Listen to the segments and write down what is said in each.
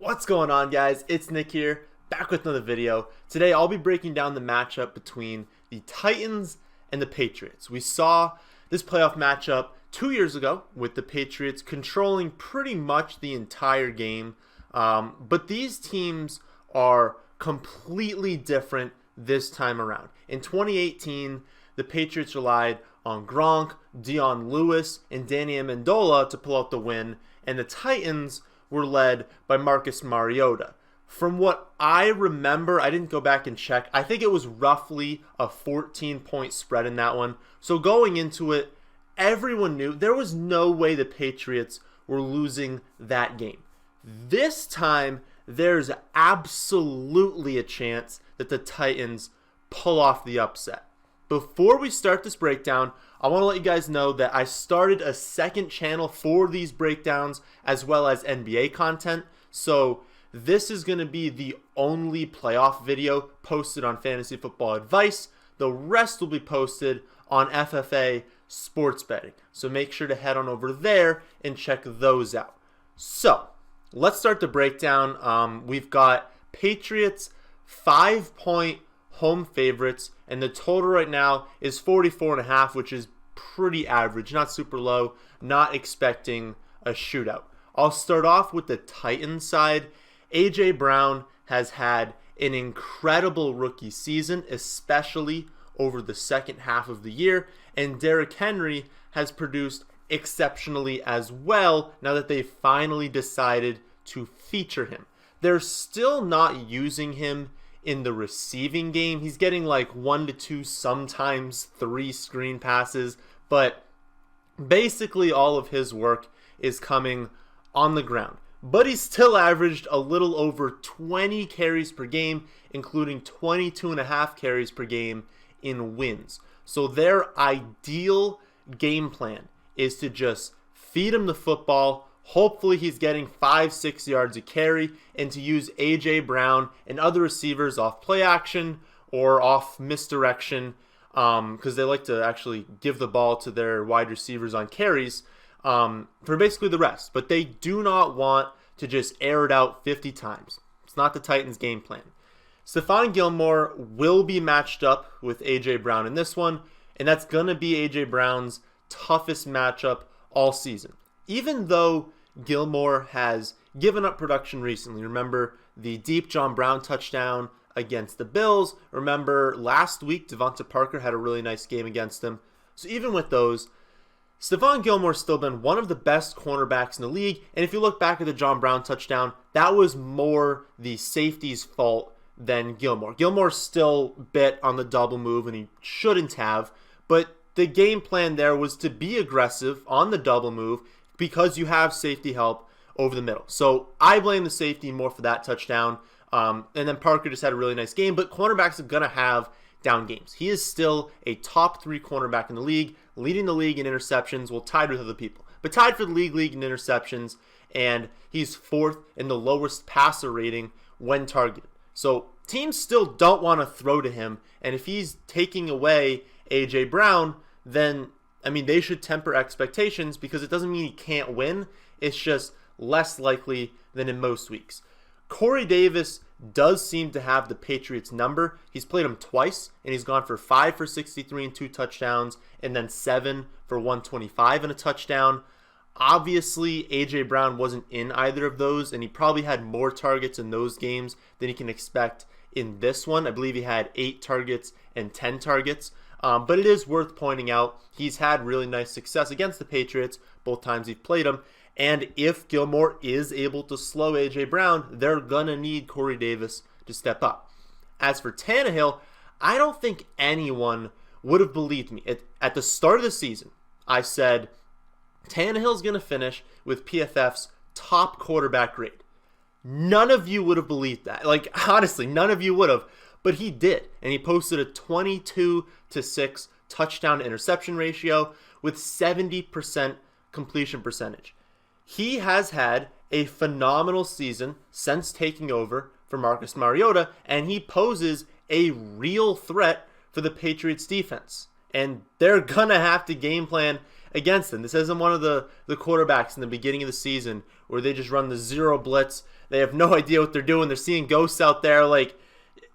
What's going on, guys? It's Nick here, back with another video. Today I'll be breaking down the matchup between the Titans and the Patriots. We saw this playoff matchup 2 years ago with the Patriots controlling pretty much the entire game. But these teams are completely different this time around. In 2018, the Patriots relied on Gronk, Dion Lewis, and Danny Amendola to pull out the win, and the Titans were led by Marcus Mariota. From what I remember, I didn't go back and check, I think it was roughly a 14-point spread in that one. So going into it, everyone knew there was no way the Patriots were losing that game. This time, there's absolutely a chance that the Titans pull off the upset. Before we start this breakdown, I want to let you guys know that I started a second channel for these breakdowns as well as NBA content. So this is going to be the only playoff video posted on Fantasy Football Advice. The rest will be posted on FFA Sports Betting. So make sure to head on over there and check those out. So let's start the breakdown. We've got Patriots 5-point home favorites, and the total right now is 44.5, which is pretty average, not super low, not expecting a shootout. I'll start off with the Titans side. AJ Brown has had an incredible rookie season, especially over the second half of the year, and Derrick Henry has produced exceptionally as well now that they finally decided to feature him. They're still not using him in the receiving game. He's getting like 1 to 2, sometimes 3 screen passes, but basically all of his work is coming on the ground. But he's still averaged a little over 20 carries per game, including 22.5 carries per game in wins. So their ideal game plan is to just feed him the football. Hopefully he's getting 5-6 yards a carry, and to use AJ Brown and other receivers off play action or off misdirection, because they like to actually give the ball to their wide receivers on carries for basically the rest. But they do not want to just air it out 50 times. It's not the Titans' game plan. Stephon Gilmore will be matched up with AJ Brown in this one, and that's going to be AJ Brown's toughest matchup all season. Even though Gilmore has given up production recently. Remember the deep John Brown touchdown against the Bills. Remember last week Devonta Parker had a really nice game against him. So even with those, Stephon Gilmore's still been one of the best cornerbacks in the league. And if you look back at the John Brown touchdown, that was more the safety's fault than Gilmore. Gilmore still bit on the double move, and he shouldn't have. But the game plan there was to be aggressive on the double move because you have safety help over the middle. So I blame the safety more for that touchdown. And then Parker just had a really nice game. But cornerbacks are going to have down games. He is still a top 3 cornerback in the league, leading the league in interceptions, well, tied with other people, but tied for the league in interceptions. And he's 4th in the lowest passer rating when targeted. So teams still don't want to throw to him. And if he's taking away AJ Brown, then they should temper expectations, because it doesn't mean he can't win. It's just less likely than in most weeks. Corey Davis does seem to have the Patriots number. He's played him twice, and he's gone for 5 for 63 and 2 touchdowns, and then 7 for 125 and a touchdown. Obviously, AJ Brown wasn't in either of those, and he probably had more targets in those games than he can expect in this one. I believe he had 8 targets and 10 targets. But it is worth pointing out he's had really nice success against the Patriots both times he's played them. And if Gilmore is able to slow AJ Brown, they're going to need Corey Davis to step up. As for Tannehill, I don't think anyone would have believed me. At the start of the season, I said Tannehill's going to finish with PFF's top quarterback grade. None of you would have believed that. Like, honestly, none of you would have. But he did, and he posted a 22-6 touchdown to interception ratio with 70% completion percentage. He has had a phenomenal season since taking over for Marcus Mariota, and he poses a real threat for the Patriots defense. and they're going to have to game plan against them. This isn't one of the quarterbacks in the beginning of the season where they just run the zero blitz. They have no idea what they're doing. They're seeing ghosts out there. Like,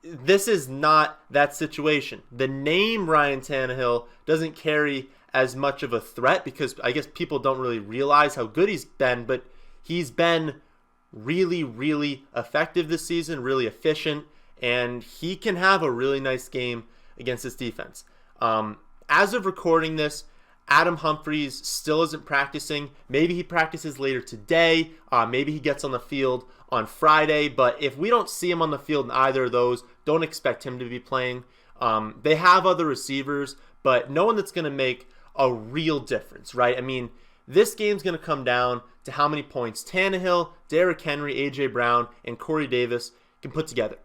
this is not that situation. The name Ryan Tannehill doesn't carry as much of a threat because I guess people don't really realize how good he's been, but he's been really, really effective this season, really efficient, and he can have a really nice game against this defense. As of recording this, Adam Humphries still isn't practicing. Maybe he practices later today. Maybe he gets on the field on Friday. But if we don't see him on the field in either of those, don't expect him to be playing. They have other receivers, but no one that's going to make a real difference, right? I mean, this game's going to come down to how many points Tannehill, Derrick Henry, A.J. Brown, and Corey Davis can put together.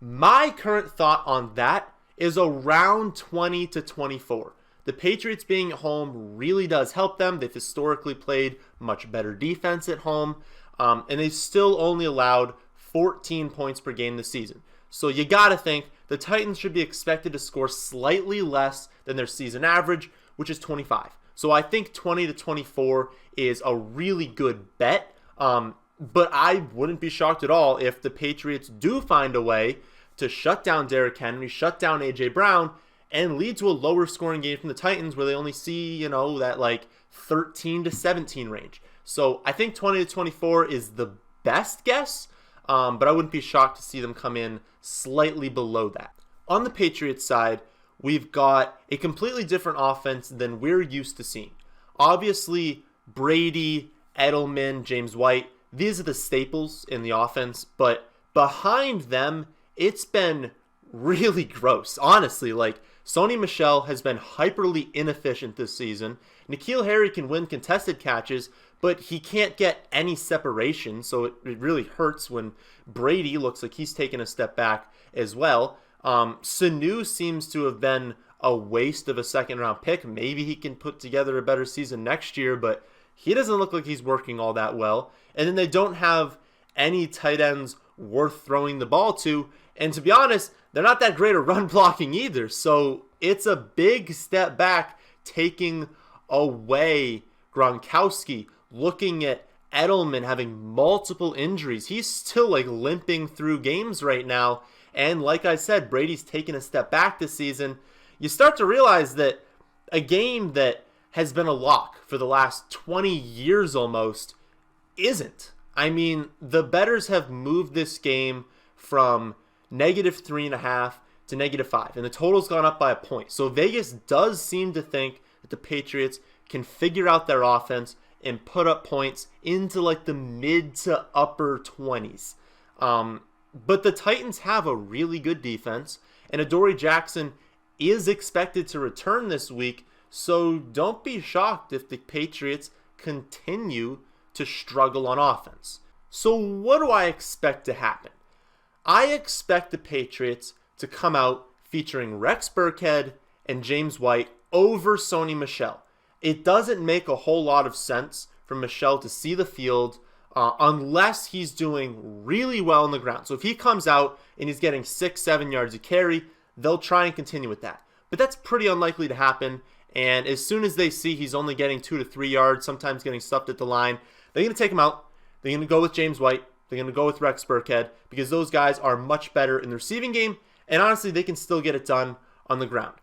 My current thought on that is around 20 to 24. The Patriots being at home really does help them. They've historically played much better defense at home, and they've still only allowed 14 points per game this season. So you got to think the Titans should be expected to score slightly less than their season average, which is 25. So I think 20 to 24 is a really good bet, but I wouldn't be shocked at all if the Patriots do find a way to shut down Derrick Henry, shut down A.J. Brown, and lead to a lower scoring game from the Titans where they only see, that like 13 to 17 range. So I think 20 to 24 is the best guess, but I wouldn't be shocked to see them come in slightly below that. On the Patriots side, we've got a completely different offense than we're used to seeing. Obviously, Brady, Edelman, James White, these are the staples in the offense, but behind them, it's been really gross. Honestly, like, Sony Michel has been hyperly inefficient this season. N'Keal Harry can win contested catches, but he can't get any separation, so it really hurts when Brady looks like he's taken a step back as well. Sanu seems to have been a waste of a second-round pick. Maybe he can put together a better season next year, but he doesn't look like he's working all that well. And then they don't have any tight ends worth throwing the ball to. And to be honest, they're not that great at run blocking either. So it's a big step back taking away Gronkowski, looking at Edelman having multiple injuries. He's still like limping through games right now. And like I said, Brady's taken a step back this season. You start to realize that a game that has been a lock for the last 20 years almost isn't. I mean, the bettors have moved this game from -3.5 to -5, and the total's gone up by a point. So Vegas does seem to think that the Patriots can figure out their offense and put up points into like the mid to upper 20s. But the Titans have a really good defense, and Adoree Jackson is expected to return this week, so don't be shocked if the Patriots continue to struggle on offense. So what do I expect to happen? I expect the Patriots to come out featuring Rex Burkhead and James White over Sony Michel. It doesn't make a whole lot of sense for Michel to see the field unless he's doing really well on the ground. So if he comes out and he's getting 6-7 yards a carry, they'll try and continue with that. But that's pretty unlikely to happen. And as soon as they see he's only getting 2 to 3 yards, sometimes getting stuffed at the line, they're going to take him out. They're going to go with James White. They're going to go with Rex Burkhead because those guys are much better in the receiving game. And honestly, they can still get it done on the ground.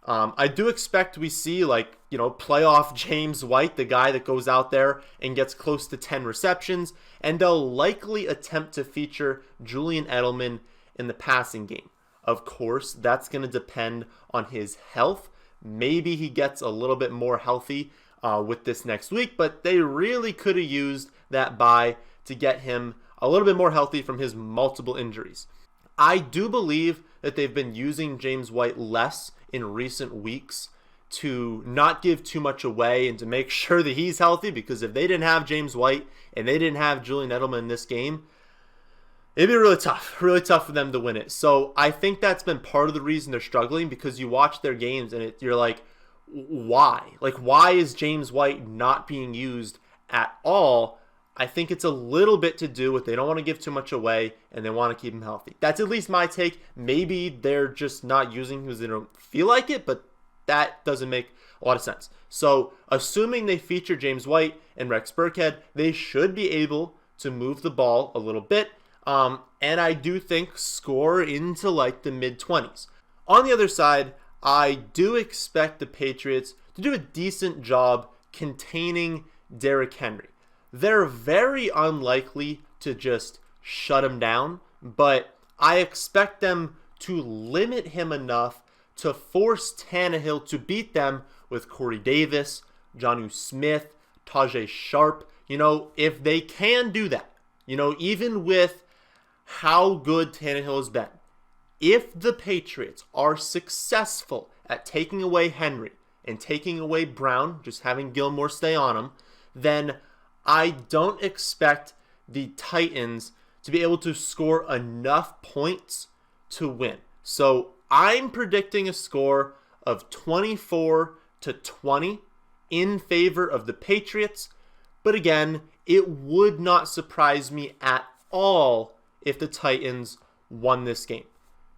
I do expect we see playoff James White, the guy that goes out there and gets close to 10 receptions. And they'll likely attempt to feature Julian Edelman in the passing game. Of course, that's going to depend on his health. Maybe he gets a little bit more healthy with this next week, but they really could have used that bye to get him a little bit more healthy from his multiple injuries. I do believe that they've been using James White less in recent weeks to not give too much away and to make sure that he's healthy, because if they didn't have James White and they didn't have Julian Edelman in this game, it'd be really tough for them to win it. So I think that's been part of the reason they're struggling, because you watch their games and you're like, why? Like, why is James White not being used at all? I think it's a little bit to do with they don't want to give too much away and they want to keep him healthy. That's at least my take. Maybe they're just not using him because they don't feel like it, but That doesn't make a lot of sense. So assuming they feature James White and Rex Burkhead, they should be able to move the ball a little bit. And I do think score into like the mid-20s. On the other side, I do expect the Patriots to do a decent job containing Derrick Henry. They're very unlikely to just shut him down, but I expect them to limit him enough to force Tannehill to beat them with Corey Davis, Jonnu Smith, Tajay Sharp. If they can do that, even with how good Tannehill has been, if the Patriots are successful at taking away Henry and taking away Brown, just having Gilmore stay on him, then I don't expect the Titans to be able to score enough points to win. So I'm predicting a score of 24-20 in favor of the Patriots. But again, it would not surprise me at all if the Titans won this game.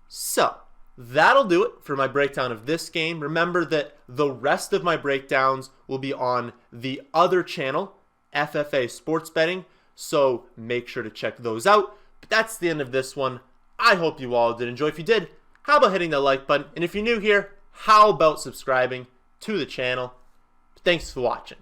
So that'll do it for my breakdown of this game. Remember that the rest of my breakdowns will be on the other channel, FFA Sports Betting. So make sure to check those out. But that's the end of this one. I hope you all did enjoy. If you did, how about hitting the like button? And if you're new here, how about subscribing to the channel? Thanks for watching.